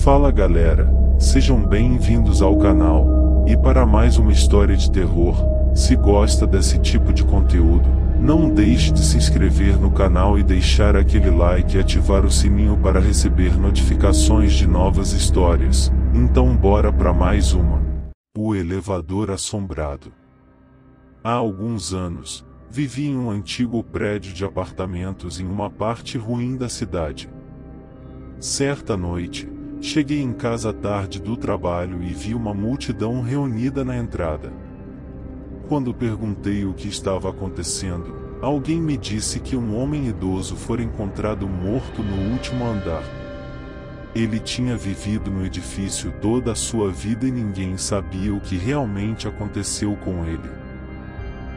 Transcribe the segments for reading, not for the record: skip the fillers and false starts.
Fala galera, sejam bem-vindos ao canal, e para mais uma história de terror. Se gosta desse tipo de conteúdo, não deixe de se inscrever no canal e deixar aquele like e ativar o sininho para receber notificações de novas histórias. Então bora para mais uma. O elevador assombrado. Há alguns anos, vivi em um antigo prédio de apartamentos em uma parte ruim da cidade. Certa noite, cheguei em casa tarde do trabalho e vi uma multidão reunida na entrada. Quando perguntei o que estava acontecendo, alguém me disse que um homem idoso fora encontrado morto no último andar. Ele tinha vivido no edifício toda a sua vida e ninguém sabia o que realmente aconteceu com ele.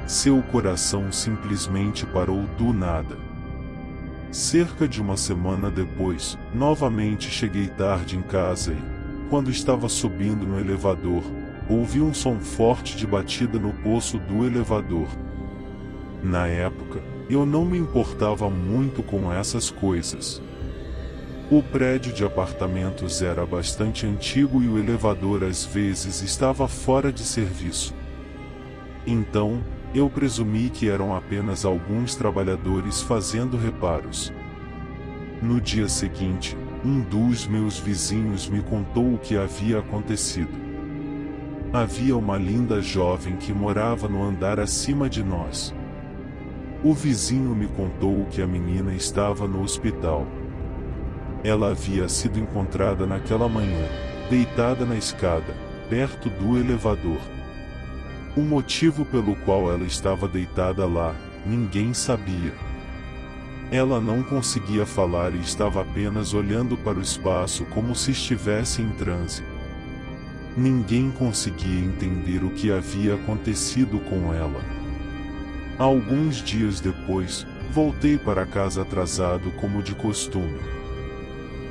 Seu coração simplesmente parou do nada. Cerca de uma semana depois, novamente cheguei tarde em casa e, quando estava subindo no elevador, ouvi um som forte de batida no poço do elevador. Na época, eu não me importava muito com essas coisas. O prédio de apartamentos era bastante antigo e o elevador às vezes estava fora de serviço. Então, eu presumi que eram apenas alguns trabalhadores fazendo reparos. No dia seguinte, um dos meus vizinhos me contou o que havia acontecido. Havia uma linda jovem que morava no andar acima de nós. O vizinho me contou que a menina estava no hospital. Ela havia sido encontrada naquela manhã, deitada na escada, perto do elevador. O motivo pelo qual ela estava deitada lá, ninguém sabia. Ela não conseguia falar e estava apenas olhando para o espaço como se estivesse em transe. Ninguém conseguia entender o que havia acontecido com ela. Alguns dias depois, voltei para casa atrasado como de costume.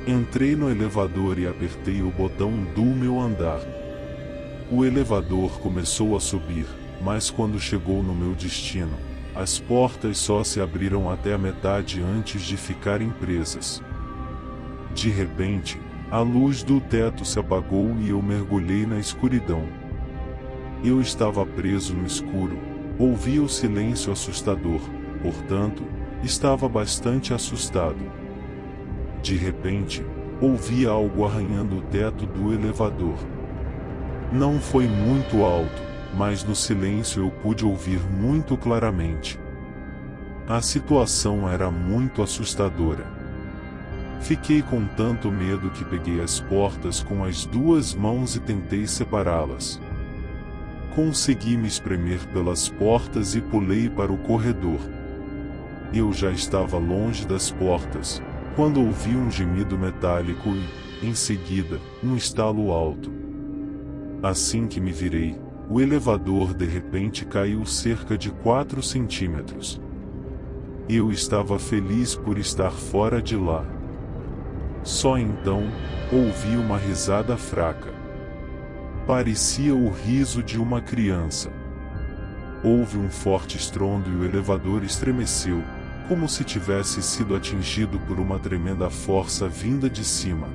Entrei no elevador e apertei o botão do meu andar. O elevador começou a subir, mas quando chegou no meu destino, as portas só se abriram até a metade antes de ficarem presas. De repente, a luz do teto se apagou e eu mergulhei na escuridão. Eu estava preso no escuro, ouvia o silêncio assustador, portanto, estava bastante assustado. De repente, ouvi algo arranhando o teto do elevador. Não foi muito alto, mas no silêncio eu pude ouvir muito claramente. A situação era muito assustadora. Fiquei com tanto medo que peguei as portas com as duas mãos e tentei separá-las. Consegui me espremer pelas portas e pulei para o corredor. Eu já estava longe das portas, quando ouvi um gemido metálico e, em seguida, um estalo alto. Assim que me virei, o elevador de repente caiu cerca de 4 centímetros. Eu estava feliz por estar fora de lá. Só então, ouvi uma risada fraca. Parecia o riso de uma criança. Houve um forte estrondo e o elevador estremeceu, como se tivesse sido atingido por uma tremenda força vinda de cima.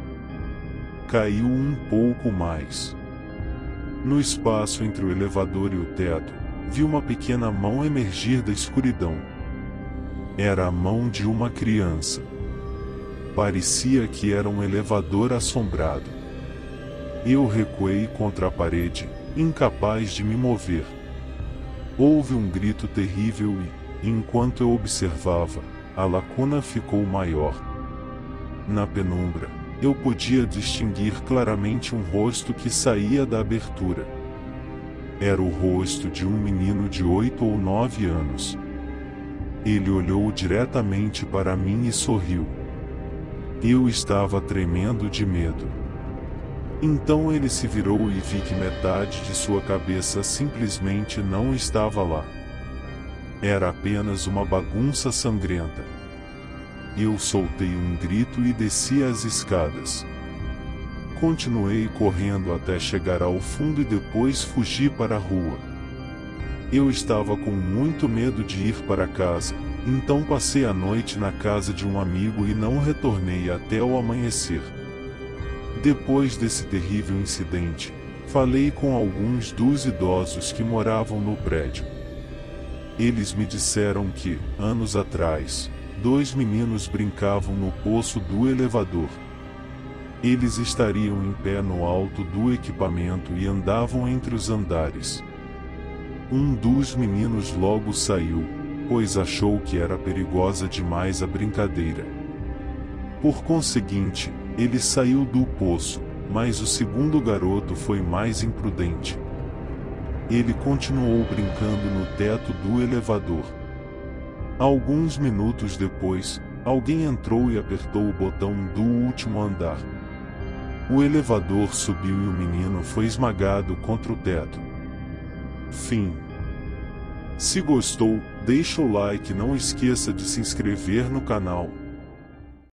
Caiu um pouco mais. No espaço entre o elevador e o teto, vi uma pequena mão emergir da escuridão. Era a mão de uma criança. Parecia que era um elevador assombrado. Eu recuei contra a parede, incapaz de me mover. Houve um grito terrível e, enquanto eu observava, a lacuna ficou maior. Na penumbra, eu podia distinguir claramente um rosto que saía da abertura. Era o rosto de um menino de 8 ou 9 anos. Ele olhou diretamente para mim e sorriu. Eu estava tremendo de medo. Então ele se virou e vi que metade de sua cabeça simplesmente não estava lá. Era apenas uma bagunça sangrenta. Eu soltei um grito e desci as escadas. Continuei correndo até chegar ao fundo e depois fugi para a rua. Eu estava com muito medo de ir para casa, então passei a noite na casa de um amigo e não retornei até o amanhecer. Depois desse terrível incidente, falei com alguns dos idosos que moravam no prédio. Eles me disseram que, anos atrás, 2 meninos brincavam no poço do elevador. Eles estariam em pé no alto do equipamento e andavam entre os andares. Um dos meninos logo saiu, pois achou que era perigosa demais a brincadeira. Por conseguinte, ele saiu do poço, mas o segundo garoto foi mais imprudente. Ele continuou brincando no teto do elevador. Alguns minutos depois, alguém entrou e apertou o botão do último andar. O elevador subiu e o menino foi esmagado contra o teto. Fim. Se gostou, deixa o like e não esqueça de se inscrever no canal.